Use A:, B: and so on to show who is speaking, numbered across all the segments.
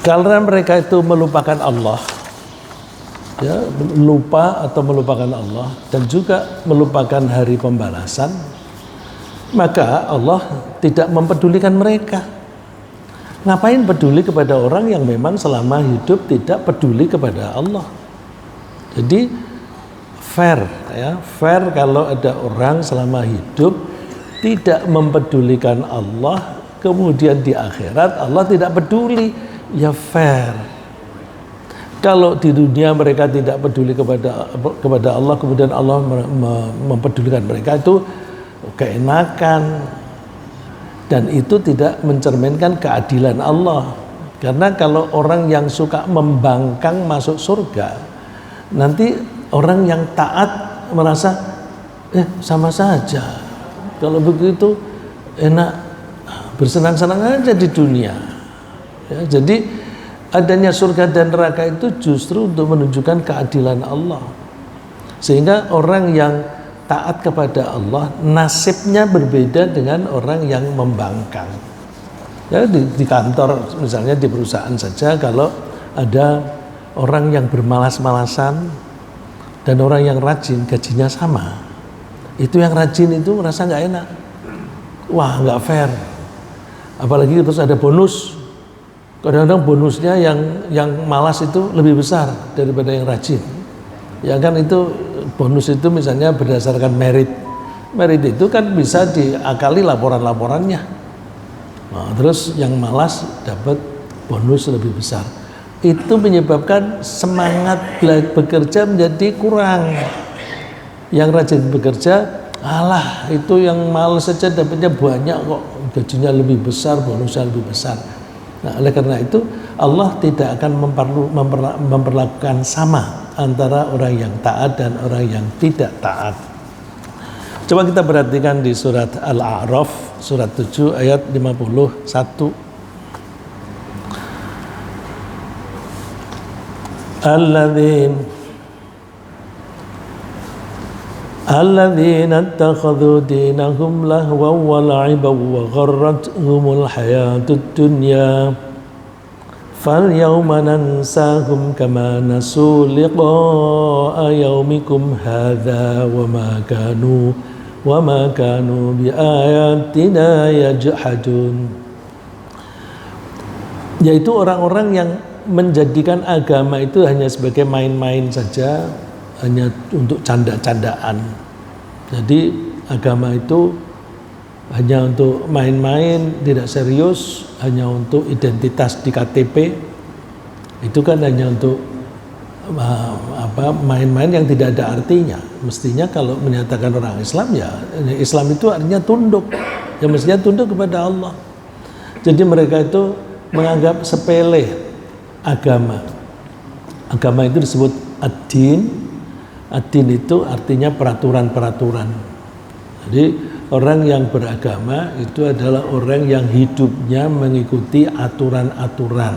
A: Karena mereka itu melupakan Allah, ya, lupa atau melupakan Allah dan juga melupakan hari pembalasan, maka Allah tidak mempedulikan mereka. Ngapain peduli kepada orang yang memang selama hidup tidak peduli kepada Allah? Jadi fair, ya, fair kalau ada orang selama hidup tidak mempedulikan Allah, kemudian di akhirat Allah tidak peduli, ya fair. Kalau di dunia mereka tidak peduli kepada Allah, kemudian Allah mempedulikan mereka, itu keenakan, dan itu tidak mencerminkan keadilan Allah. Karena kalau orang yang suka membangkang masuk surga, nanti orang yang taat merasa sama saja, kalau begitu enak bersenang-senang aja di dunia, ya. Jadi adanya surga dan neraka itu justru untuk menunjukkan keadilan Allah, sehingga orang yang taat kepada Allah nasibnya berbeda dengan orang yang membangkang. Ya, di kantor misalnya, di perusahaan saja, kalau ada orang yang bermalas-malasan dan orang yang rajin, gajinya sama, itu yang rajin itu merasa nggak enak, wah nggak fair. Apalagi terus ada bonus, kadang-kadang bonusnya yang malas itu lebih besar daripada yang rajin, ya kan. Itu bonus itu misalnya berdasarkan merit itu kan bisa diakali laporan-laporannya. Nah, terus yang malas dapat bonus lebih besar, itu menyebabkan semangat bekerja menjadi kurang. Yang rajin bekerja, alah itu yang malas saja dapatnya banyak kok, gajinya lebih besar, bonusnya lebih besar. Nah, oleh karena itu Allah tidak akan memperlakukan sama antara orang yang taat dan orang yang tidak taat. Coba kita perhatikan di surat Al-A'raf, surat 7 ayat 51. Alladzina ittakhadhu dinahum lahwan wa la'iban wa gharrathumul hayatud dunya falyawma nansahum kama nasu liqa'a yaumikum hadza wa ma kanu bi ayatina yajhadun. Yaitu orang-orang yang menjadikan agama itu hanya sebagai main-main saja, hanya untuk canda-candaan. Jadi agama itu hanya untuk main-main, tidak serius, hanya untuk identitas di KTP. Itu kan hanya untuk main-main yang tidak ada artinya. Mestinya kalau menyatakan orang Islam, ya Islam itu artinya tunduk, ya mestinya tunduk kepada Allah. Jadi mereka itu menganggap sepele agama. Agama itu disebut ad-din. Ad-din itu artinya peraturan-peraturan. Jadi orang yang beragama itu adalah orang yang hidupnya mengikuti aturan-aturan.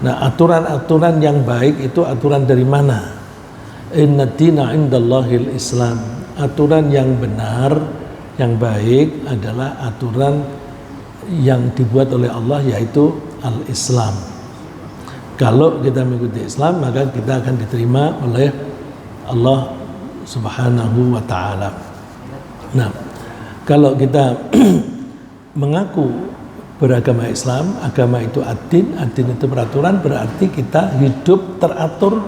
A: Nah, aturan-aturan yang baik itu aturan dari mana? Inna dina indallahil Islam. Aturan yang benar, yang baik adalah aturan yang dibuat oleh Allah, yaitu al-Islam. Kalau kita mengikuti Islam, maka kita akan diterima oleh Allah Subhanahu wa ta'ala. Nah, kalau kita mengaku beragama Islam, agama itu ad-din, ad-din itu peraturan, berarti kita hidup teratur,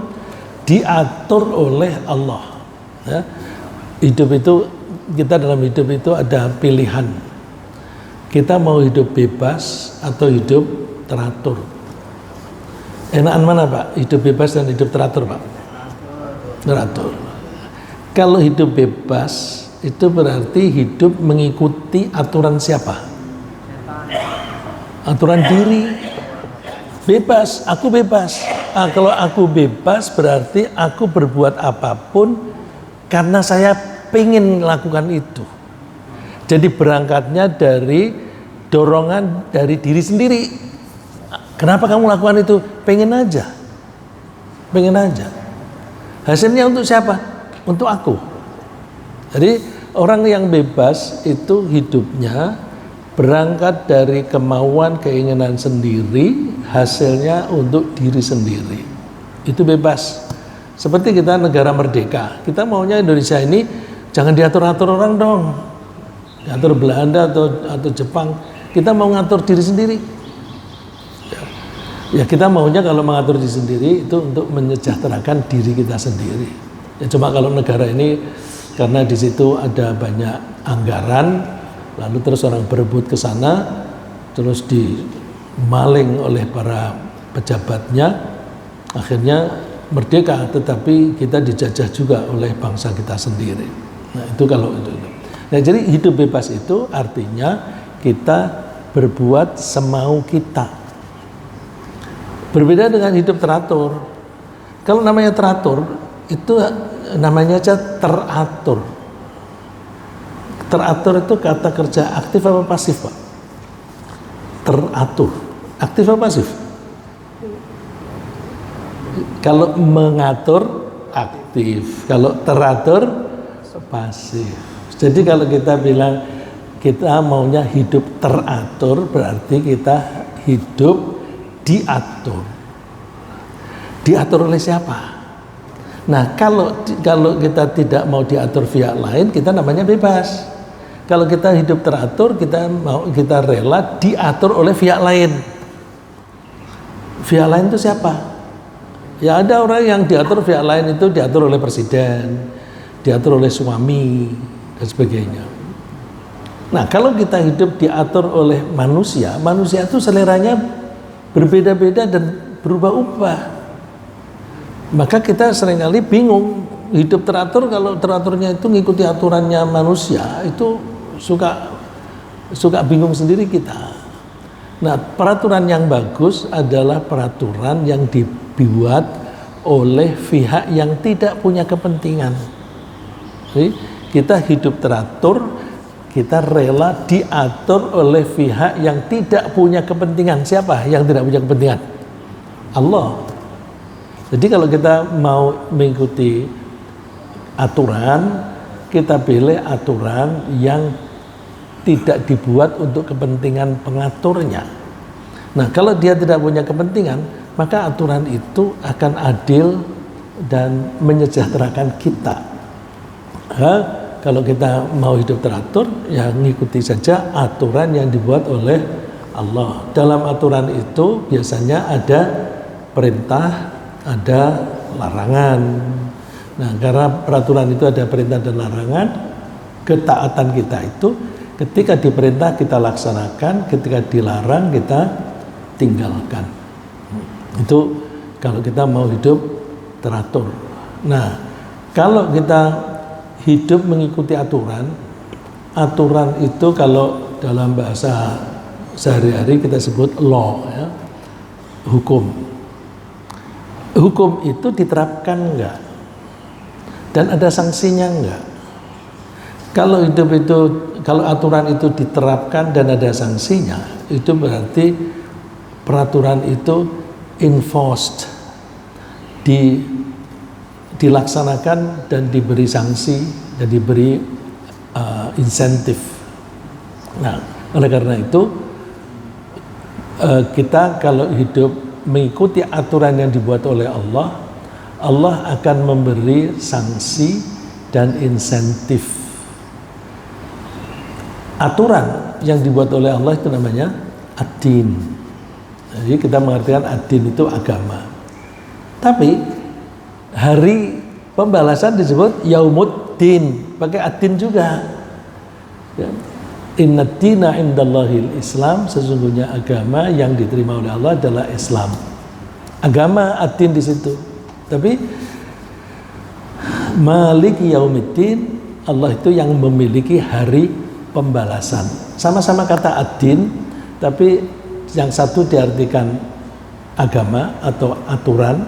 A: diatur oleh Allah. Ya. Hidup itu, kita dalam hidup itu ada pilihan. Kita mau hidup bebas atau hidup teratur. Enakan mana Pak? Hidup bebas dan hidup teratur Pak? Teratur. Kalau hidup bebas itu berarti hidup mengikuti aturan siapa? Aturan diri. Bebas, aku bebas. Kalau aku bebas berarti aku berbuat apapun karena saya pengen melakukan itu. Jadi berangkatnya dari dorongan dari diri sendiri. Kenapa kamu lakukan itu? Pengen aja. Pengen aja. Hasilnya untuk siapa? Untuk aku. Jadi orang yang bebas itu hidupnya berangkat dari kemauan keinginan sendiri, hasilnya untuk diri sendiri. Itu bebas. Seperti kita negara merdeka, kita maunya Indonesia ini jangan diatur-atur orang dong, diatur Belanda atau Jepang. Kita mau ngatur diri sendiri. Ya kita maunya kalau mengatur diri sendiri itu untuk menyejahterakan diri kita sendiri. Ya cuma kalau negara ini karena di situ ada banyak anggaran, lalu terus orang berebut ke sana, terus dimaling oleh para pejabatnya, akhirnya merdeka, tetapi kita dijajah juga oleh bangsa kita sendiri. Nah itu kalau itu. Nah jadi hidup bebas itu artinya kita berbuat semau kita. Berbeda dengan hidup teratur. Kalau namanya teratur, itu namanya aja teratur. Teratur itu kata kerja aktif apa pasif, Pak? Teratur. Aktif apa pasif? Kalau mengatur aktif, kalau teratur pasif. Jadi kalau kita bilang kita maunya hidup teratur, berarti kita hidup diatur. Diatur oleh siapa? Nah, kalau kita tidak mau diatur pihak lain, kita namanya bebas. Kalau kita hidup teratur, kita rela diatur oleh pihak lain. Pihak lain itu siapa? Ya ada orang yang diatur pihak lain itu diatur oleh presiden, diatur oleh suami dan sebagainya. Nah, kalau kita hidup diatur oleh manusia, manusia itu seleranya berbeda-beda dan berubah-ubah. Maka kita seringkali bingung hidup teratur kalau teraturnya itu ngikuti aturannya manusia, itu suka bingung sendiri kita. Nah, peraturan yang bagus adalah peraturan yang dibuat oleh pihak yang tidak punya kepentingan. Jadi, kita hidup teratur, kita rela diatur oleh pihak yang tidak punya kepentingan. Siapa yang tidak punya kepentingan? Allah. Jadi kalau kita mau mengikuti aturan, kita pilih aturan yang tidak dibuat untuk kepentingan pengaturnya. Nah, kalau dia tidak punya kepentingan, maka aturan itu akan adil dan menyejahterakan kita. Kalau kita mau hidup teratur, ya ngikuti saja aturan yang dibuat oleh Allah. Dalam aturan itu biasanya ada perintah, ada larangan. Nah, karena peraturan itu ada perintah dan larangan, ketaatan kita itu ketika diperintah kita laksanakan, ketika dilarang kita tinggalkan. Itu kalau kita mau hidup teratur. Nah, kalau kita hidup mengikuti aturan itu kalau dalam bahasa sehari-hari kita sebut law, ya, hukum. Hukum itu diterapkan enggak? Dan ada sanksinya enggak? Kalau kalau aturan itu diterapkan dan ada sanksinya, itu berarti peraturan itu enforced, dilaksanakan dan diberi sanksi dan diberi insentif. Nah, oleh karena itu kita kalau hidup mengikuti aturan yang dibuat oleh Allah, Allah akan memberi sanksi dan insentif. Aturan yang dibuat oleh Allah itu namanya ad-din. Jadi kita mengartikan ad-din itu agama. Tapi hari pembalasan disebut yaumuddin, pakai ad-din juga. Ya. Inna dina indallahil Islam, sesungguhnya agama yang diterima oleh Allah adalah Islam. Agama ad-din di situ. Tapi maliki yaumiddin, Allah itu yang memiliki hari pembalasan. Sama-sama kata ad-din, tapi yang satu diartikan agama atau aturan,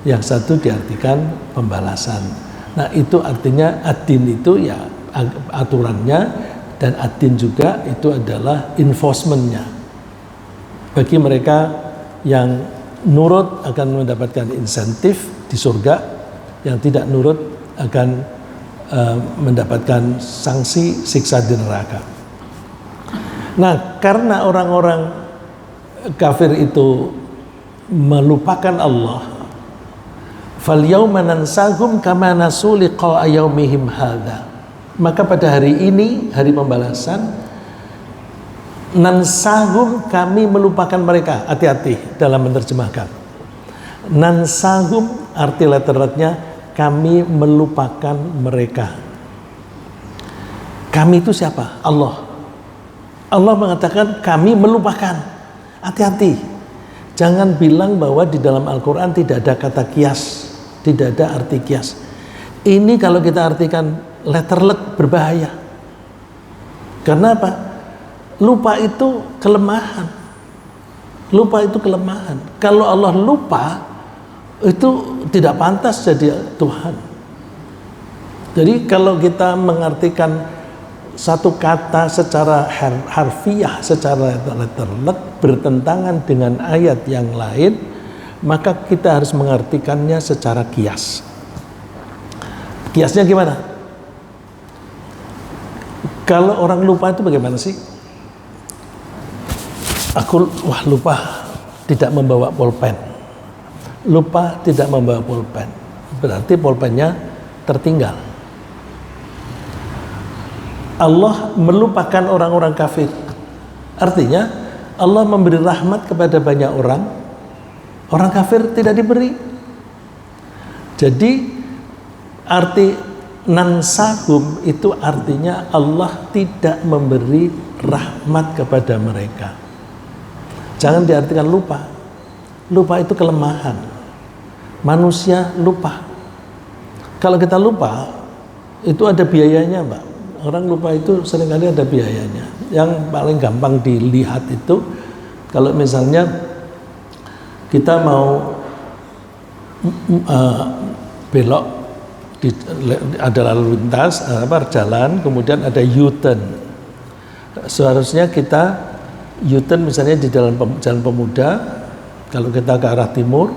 A: yang satu diartikan pembalasan. Nah, itu artinya ad-din itu ya aturannya, dan ad-din juga itu adalah enforcement-nya. Bagi mereka yang nurut akan mendapatkan insentif di surga, yang tidak nurut akan mendapatkan sanksi siksa di neraka. Nah, karena orang-orang kafir itu melupakan Allah, fal yauma nansahum kama nasu liqa yaumihim hadza. Maka pada hari ini, hari pembalasan, nansahum, kami melupakan mereka. Hati-hati dalam menerjemahkan. Nansahum arti letternya kami melupakan mereka. Kami itu siapa? Allah. Allah mengatakan kami melupakan. Hati-hati. Jangan bilang bahwa di dalam Al-Quran tidak ada kata kias, tidak ada arti kias. Ini kalau kita artikan letterlek berbahaya. Karena apa? Lupa itu kelemahan. Lupa itu kelemahan. Kalau Allah lupa, itu tidak pantas jadi Tuhan. Jadi kalau kita mengartikan satu kata secara harfiah, secara letterlek bertentangan dengan ayat yang lain, maka kita harus mengartikannya secara kias. Kiasnya gimana? Kalau orang lupa itu bagaimana sih? Aku lupa tidak membawa pulpen. Lupa tidak membawa pulpen. Berarti pulpennya tertinggal. Allah melupakan orang-orang kafir. Artinya Allah memberi rahmat kepada banyak orang. Orang kafir tidak diberi. Jadi arti nansahum itu artinya Allah tidak memberi rahmat kepada mereka. Jangan diartikan lupa. Lupa itu kelemahan. Manusia lupa. Kalau kita lupa, itu ada biayanya, Mbak. Orang lupa itu seringkali ada biayanya. Yang paling gampang dilihat itu, kalau misalnya kita mau belok, ada lalu lintas, jalan, kemudian ada U-turn. Seharusnya kita U-turn misalnya di Jalan Pemuda, kalau kita ke arah timur,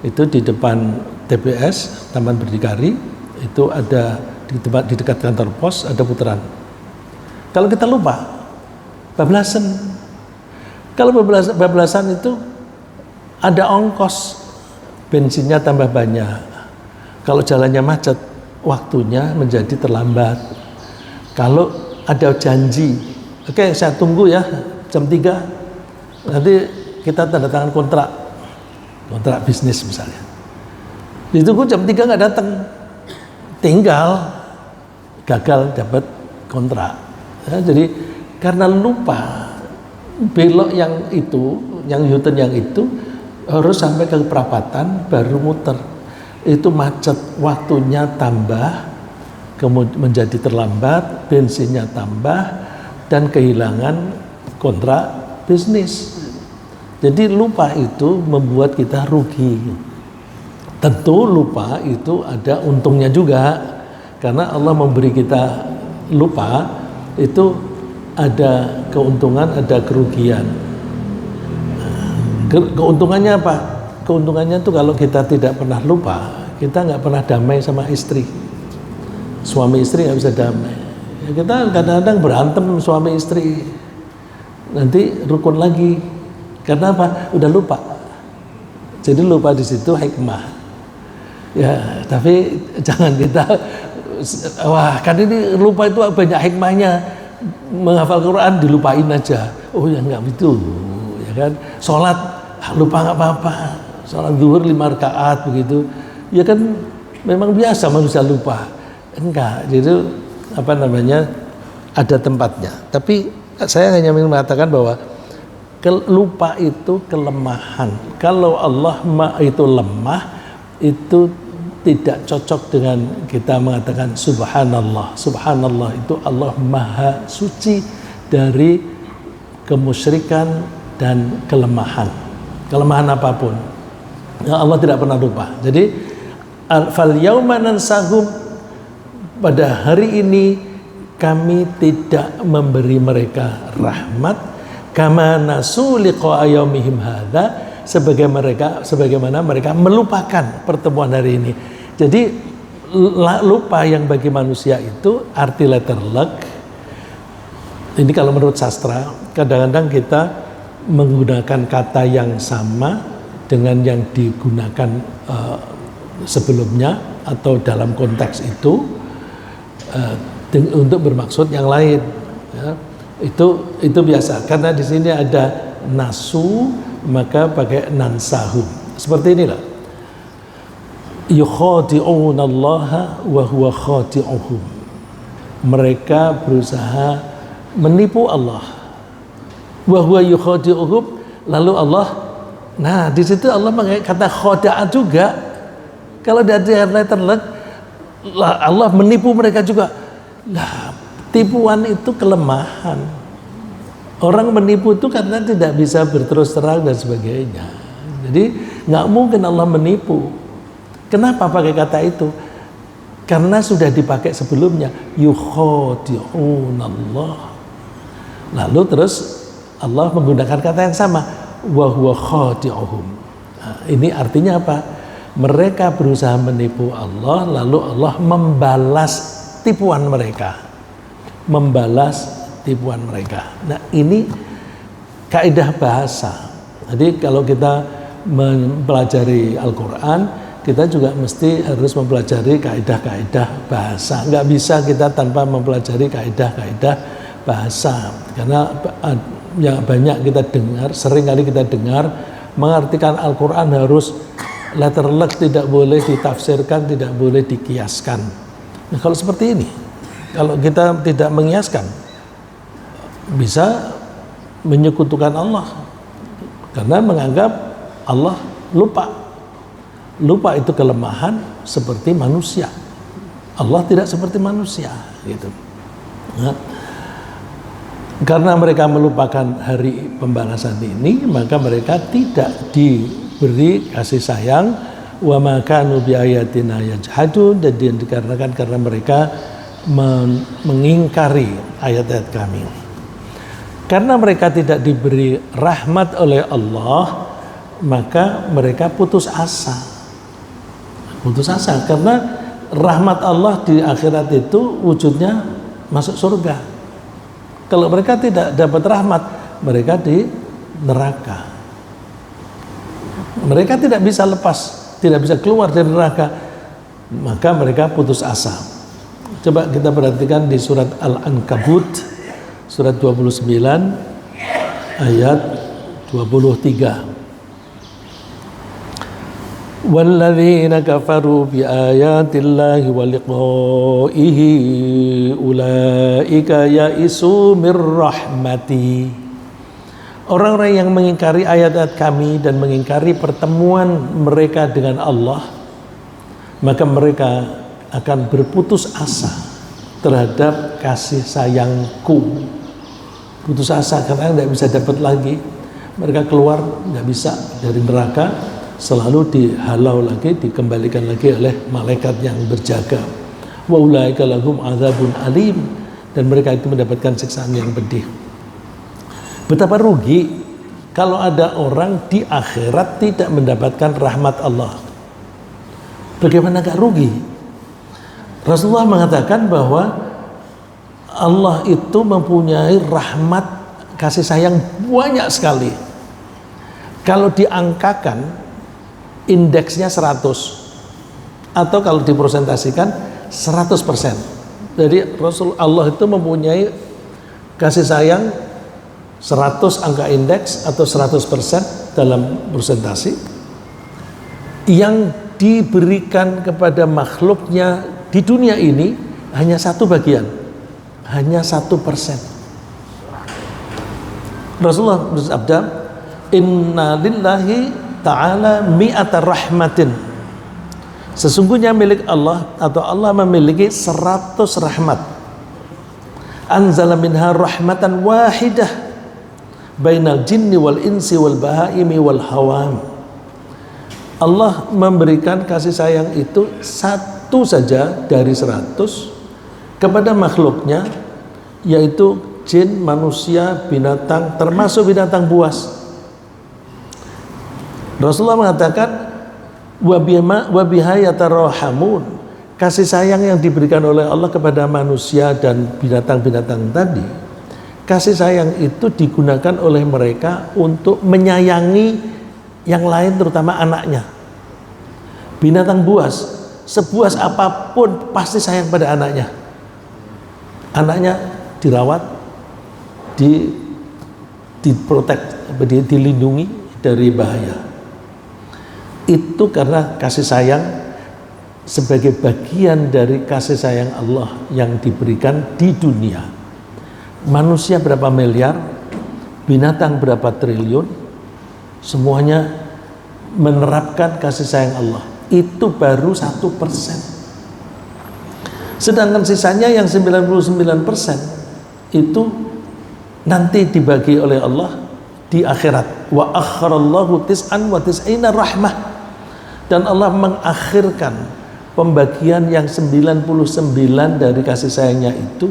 A: itu di depan TBS, Taman Berdikari, itu ada di dekat kantor pos ada putaran. Kalau kita lupa, bablasan. Kalau bablasan itu ada ongkos, bensinnya tambah banyak. Kalau jalannya macet, waktunya menjadi terlambat. Kalau ada janji, oke, saya tunggu ya jam 3, nanti kita tanda tangan kontrak bisnis misalnya. Ditunggu jam 3 nggak datang, tinggal gagal dapat kontrak. Ya, jadi karena lupa, belok yang itu, yang U-turn yang itu harus sampai ke perapatan baru muter. Itu macet, waktunya tambah, kemudian menjadi terlambat, bensinnya tambah, dan kehilangan kontrak bisnis. Jadi lupa itu membuat kita rugi. Tentu lupa itu ada untungnya juga, karena Allah memberi kita lupa, itu ada keuntungan, ada kerugian. Keuntungannya apa? Keuntungannya itu kalau kita tidak pernah lupa, kita nggak pernah damai sama istri. Suami istri nggak bisa damai. Kita kadang-kadang berantem suami istri, nanti rukun lagi. Karena apa? Udah lupa. Jadi lupa di situ hikmah. Ya, tapi jangan kita, wah kan ini lupa itu banyak hikmahnya. Menghafal Quran dilupain aja. Oh ya nggak gitu, ya kan? Sholat lupa nggak apa-apa. Sholat zuhur 5 rakaat begitu. Ya kan memang biasa manusia lupa. Enggak, jadi apa namanya, ada tempatnya. Tapi saya hanya ingin mengatakan bahwa lupa itu kelemahan. Kalau Allah itu lemah, itu tidak cocok dengan kita mengatakan subhanallah. Subhanallah itu Allah maha suci dari kemusyrikan dan kelemahan. Kelemahan apapun. Ya, Allah tidak pernah lupa. Jadi fal yauma nansahum, pada hari ini kami tidak memberi mereka rahmat kama nasu liqa yaumihim hadza, sebagaimana mereka melupakan pertemuan hari ini. Jadi lupa yang bagi manusia itu arti letterlek Ini kalau menurut sastra, kadang-kadang kita menggunakan kata yang sama dengan yang digunakan sebelumnya atau dalam konteks itu untuk bermaksud yang lain. Ya. Itu biasa karena di sini ada nasu, maka pakai nansahu. Seperti inilah. Yukhadi'una Allah wa huwa khadi'uhum. Mereka berusaha menipu Allah. Wa huwa yukhadi'uhum, lalu Allah, nah di situ Allah pakai kata khada'a juga. Kalau dari letter leg, Allah menipu mereka juga. Lah, tipuan itu kelemahan. Orang menipu itu karena tidak bisa berterus terang dan sebagainya. Jadi nggak mungkin Allah menipu. Kenapa pakai kata itu? Karena sudah dipakai sebelumnya. Yukhadi'unallah. Lalu terus Allah menggunakan kata yang sama. Wa huwa khadi'uhum. Nah, ini artinya apa? Mereka berusaha menipu Allah, lalu Allah membalas tipuan mereka. Membalas tipuan mereka. Nah, ini kaidah bahasa. Jadi kalau kita mempelajari Al-Quran, kita juga mesti harus mempelajari kaidah-kaidah bahasa. Nggak bisa kita tanpa mempelajari kaidah-kaidah bahasa. Karena yang banyak kita dengar, sering kali kita dengar, mengartikan Al-Quran harus letter leg, tidak boleh ditafsirkan, tidak boleh dikiaskan. Nah, kalau seperti ini, kalau kita tidak mengiaskan, bisa menyekutukan Allah karena menganggap Allah lupa. Lupa itu kelemahan seperti manusia. Allah tidak seperti manusia, gitu. Nah, karena mereka melupakan hari pembalasan ini, maka mereka tidak diberi kasih sayang. Wa ma kanu bi ayatina yajhadun, dan dikarenakan karena mereka mengingkari ayat-ayat kami. Karena mereka tidak diberi rahmat oleh Allah, maka mereka putus asa. Putus asa karena rahmat Allah di akhirat itu wujudnya masuk surga. Kalau mereka tidak dapat rahmat, mereka di neraka. Mereka tidak bisa lepas, tidak bisa keluar dari neraka, maka mereka putus asa. Coba kita perhatikan di surat Al-Ankabut, surat 29 ayat 23. Walladzina kafaru bi ayatillahi wa liqa'ihi ulaika ya'isu mir rahmati. Orang-orang yang mengingkari ayat-ayat kami dan mengingkari pertemuan mereka dengan Allah, maka mereka akan berputus asa terhadap kasih sayangku. Putus asa karena tidak bisa dapat lagi. Mereka keluar nggak bisa dari neraka, selalu dihalau lagi, dikembalikan lagi oleh malaikat yang berjaga. Wa ulaika lahum adzabun alim, dan mereka itu mendapatkan siksaan yang pedih. Betapa rugi kalau ada orang di akhirat tidak mendapatkan rahmat Allah. Bagaimana gak rugi? Rasulullah mengatakan bahwa Allah itu mempunyai rahmat kasih sayang banyak sekali. Kalau diangkakan, indeksnya 100, atau kalau dipresentasikan 100%. Jadi Rasul Allah itu mempunyai kasih sayang 100 angka indeks atau 100% dalam presentasi yang diberikan kepada makhluknya di dunia ini hanya satu bagian, hanya 1%. Rasulullah bersabda, inna lillahi ta'ala mi'ata rahmatin. Sesungguhnya milik Allah atau Allah memiliki 100 rahmat. Anzala minha rahmatan wahidah bainal jinni wal insi wal bahaimi wal hawam. Allah memberikan kasih sayang itu satu saja dari 100 kepada makhluknya, yaitu jin, manusia, binatang, termasuk binatang buas. Rasulullah mengatakan wa biha yatarahamun. Kasih sayang yang diberikan oleh Allah kepada manusia dan binatang-binatang tadi, kasih sayang itu digunakan oleh mereka untuk menyayangi yang lain, terutama anaknya. Binatang buas, sebuas apapun pasti sayang pada anaknya. Anaknya dirawat, diprotek, dilindungi dari bahaya. Itu karena kasih sayang sebagai bagian dari kasih sayang Allah yang diberikan di dunia. Manusia berapa miliar, binatang berapa triliun, semuanya menerapkan kasih sayang Allah. Itu baru 1%. Sedangkan sisanya yang 99% itu nanti dibagi oleh Allah di akhirat. Wa akharallahu tis'an wa tis'ina rahmah. Dan Allah mengakhirkan pembagian yang 99 dari kasih sayangnya itu,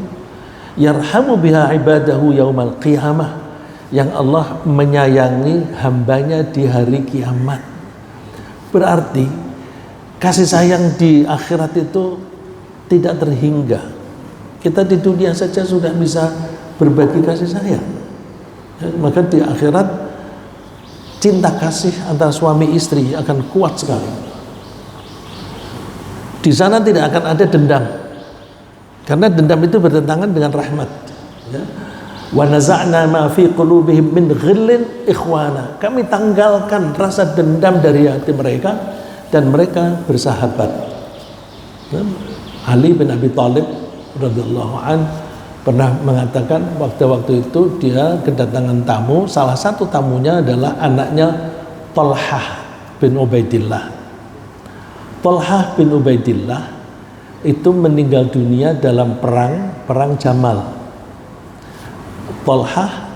A: yarhamu biha ibadahu yaumal qiyamah, yang Allah menyayangi hambanya di hari kiamat. Berarti kasih sayang di akhirat itu tidak terhingga. Kita di dunia saja sudah bisa berbagi kasih sayang. Maka di akhirat cinta kasih antara suami istri akan kuat sekali. Di sana tidak akan ada dendam, karena dendam itu bertentangan dengan rahmat. Wa naza'na ma fi qulubihim min ghillin ikhwana. Kami tanggalkan rasa dendam dari hati mereka dan mereka bersahabat. Ali bin Abi Thalib radhiyallahu an pernah mengatakan waktu itu dia kedatangan tamu, salah satu tamunya adalah anaknya Talhah bin Ubaidillah. Talhah bin Ubaidillah itu meninggal dunia dalam perang Jamal. Talhah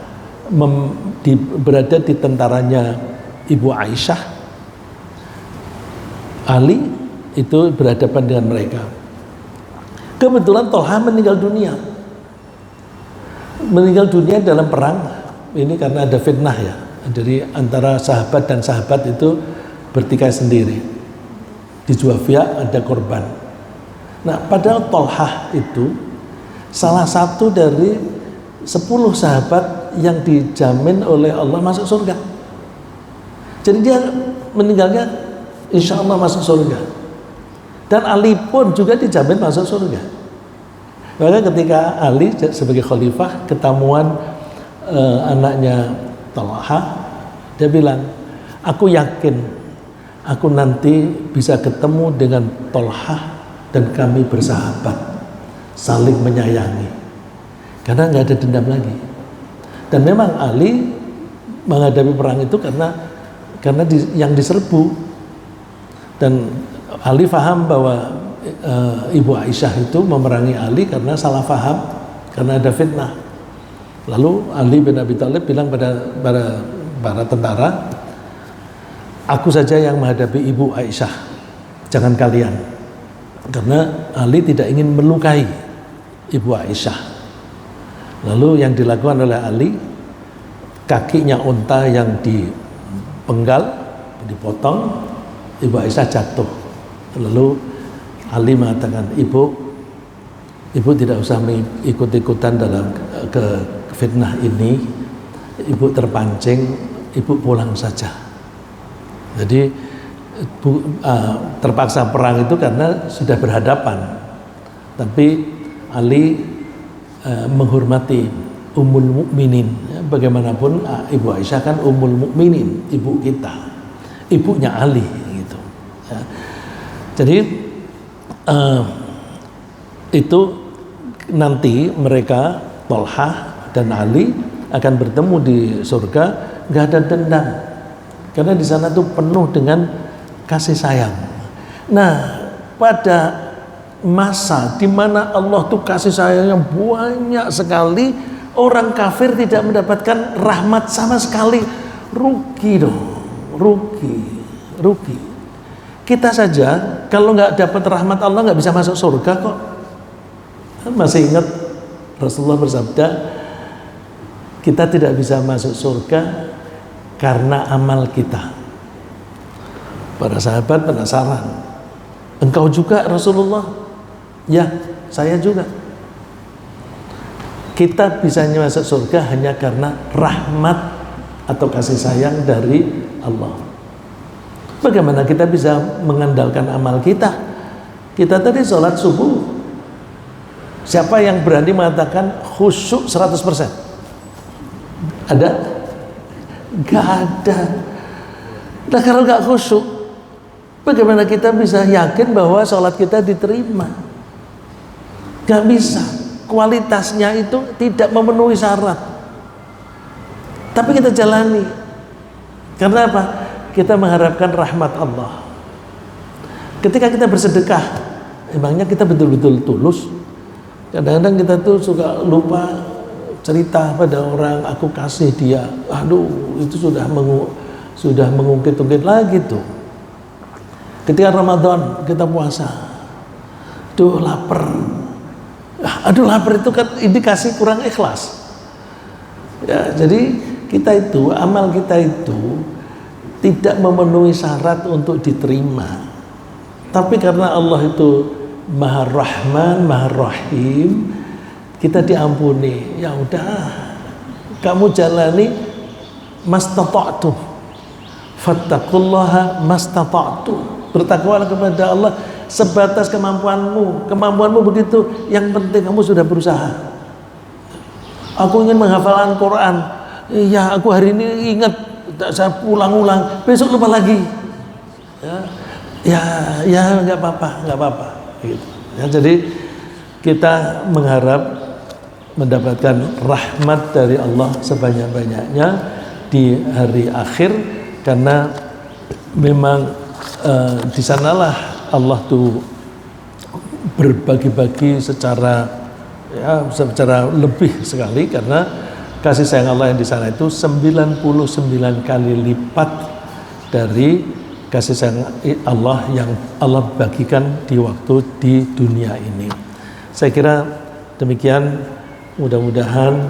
A: berada di tentaranya Ibu Aisyah. Ali itu berhadapan dengan mereka. Kebetulan Talhah meninggal dunia dalam perang ini karena ada fitnah ya, jadi antara sahabat dan sahabat itu bertikai sendiri, di dua pihak ada korban. Nah, padahal Talhah itu salah satu dari 10 sahabat yang dijamin oleh Allah masuk surga. Jadi dia meninggalnya insya Allah masuk surga, dan Ali pun juga dijamin masuk surga. Maka ketika Ali sebagai khalifah ketemuan anaknya Talhah, dia bilang, aku yakin aku nanti bisa ketemu dengan Talhah dan kami bersahabat, saling menyayangi, karena nggak ada dendam lagi. Dan memang Ali menghadapi perang itu karena yang diserbu, dan Ali faham bahwa Ibu Aisyah itu memerangi Ali karena salah faham, karena ada fitnah. Lalu Ali bin Abi Thalib bilang pada para tentara, aku saja yang menghadapi Ibu Aisyah, jangan kalian, karena Ali tidak ingin melukai Ibu Aisyah. Lalu yang dilakukan oleh Ali, kakinya unta yang dipenggal, dipotong, Ibu Aisyah jatuh. Lalu Ali mengatakan, ibu tidak usah ikut-ikutan dalam ke fitnah ini, ibu terpancing, ibu pulang saja. Jadi terpaksa perang itu karena sudah berhadapan, tapi Ali menghormati Ummul Mukminin. Bagaimanapun Ibu Aisyah kan Ummul Mukminin, ibu kita, ibunya Ali gitu. Jadi itu nanti mereka Talhah dan Ali akan bertemu di surga, nggak ada dendam, karena di sana tuh penuh dengan kasih sayang. Nah, pada masa di mana Allah tuh kasih sayangnya banyak sekali, orang kafir tidak mendapatkan rahmat sama sekali, rugi dong, rugi. Kita saja kalau nggak dapat rahmat Allah nggak bisa masuk surga kok. Masih ingat Rasulullah bersabda, kita tidak bisa masuk surga karena amal kita. Para sahabat penasaran, engkau juga Rasulullah? Ya, saya juga. kita bisa masuk surga hanya karena rahmat atau kasih sayang dari Allah. Bagaimana kita bisa mengandalkan amal kita? Kita tadi sholat subuh, siapa yang berani mengatakan khusyuk 100%? Ada? Gak ada. Nah kalau gak khusyuk, bagaimana kita bisa yakin bahwa sholat kita diterima? Gak bisa. Kualitasnya itu tidak memenuhi syarat. Tapi kita jalani. Karena apa? Kita mengharapkan rahmat Allah. Ketika kita bersedekah, emangnya kita betul-betul tulus? Kadang-kadang kita tuh suka lupa cerita pada orang, aku kasih dia, aduh itu sudah mengungkit-ungkit lagi tuh. Ketika Ramadan kita puasa, aduh lapar, itu kan indikasi kurang ikhlas. Ya, jadi kita itu, amal kita itu tidak memenuhi syarat untuk diterima. Tapi karena Allah itu Maha Rahman, Maha Rahim, kita diampuni. Ya udah, kamu jalani mastata'tu, fattaqullaha mastata'tu. Bertakwalah kepada Allah sebatas kemampuanmu. Kemampuanmu begitu, yang penting kamu sudah berusaha. Aku ingin menghafal Al-Quran. Iya, aku hari ini ingat, saya ulang-ulang, besok lupa lagi. Ya nggak apa-apa. Gitu. Ya, jadi kita mengharap mendapatkan rahmat dari Allah sebanyak-banyaknya di hari akhir, karena memang di sanalah Allah tuh berbagi-bagi secara lebih sekali, karena kasih sayang Allah yang di sana itu 99 kali lipat dari kasih sayang Allah yang Allah bagikan di waktu di dunia ini. Saya kira demikian. Mudah-mudahan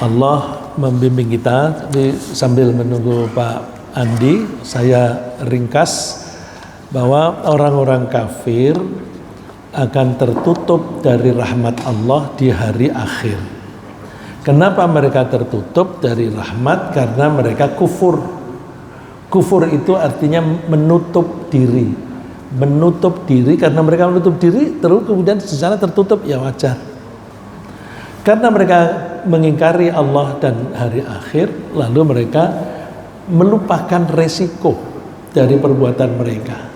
A: Allah membimbing kita. Sambil menunggu Pak Andi, saya ringkas bahwa orang-orang kafir akan tertutup dari rahmat Allah di hari akhir. Kenapa mereka tertutup dari rahmat? Karena mereka kufur. Kufur itu artinya menutup diri. Menutup diri, karena mereka menutup diri, terus kemudian di sana tertutup, ya wajar. Karena mereka mengingkari Allah dan hari akhir, lalu mereka melupakan resiko dari perbuatan mereka.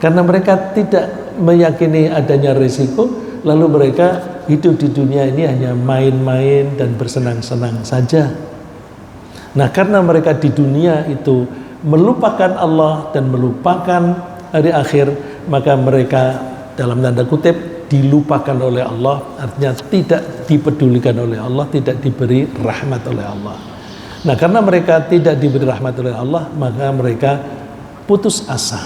A: Karena mereka tidak meyakini adanya resiko, lalu mereka hidup di dunia ini hanya main-main dan bersenang-senang saja. Nah, karena mereka di dunia itu melupakan Allah dan melupakan hari akhir, maka mereka dalam tanda kutip dilupakan oleh Allah, artinya tidak dipedulikan oleh Allah, tidak diberi rahmat oleh Allah. Nah, karena mereka tidak diberi rahmat oleh Allah, maka mereka putus asa.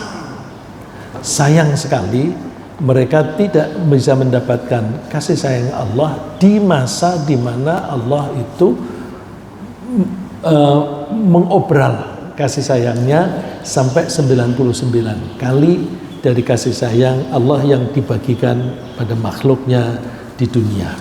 A: Sayang sekali mereka tidak bisa mendapatkan kasih sayang Allah di masa di mana Allah itu mengobral kasih sayangnya sampai 99 kali dari kasih sayang Allah yang dibagikan pada makhluknya di dunia.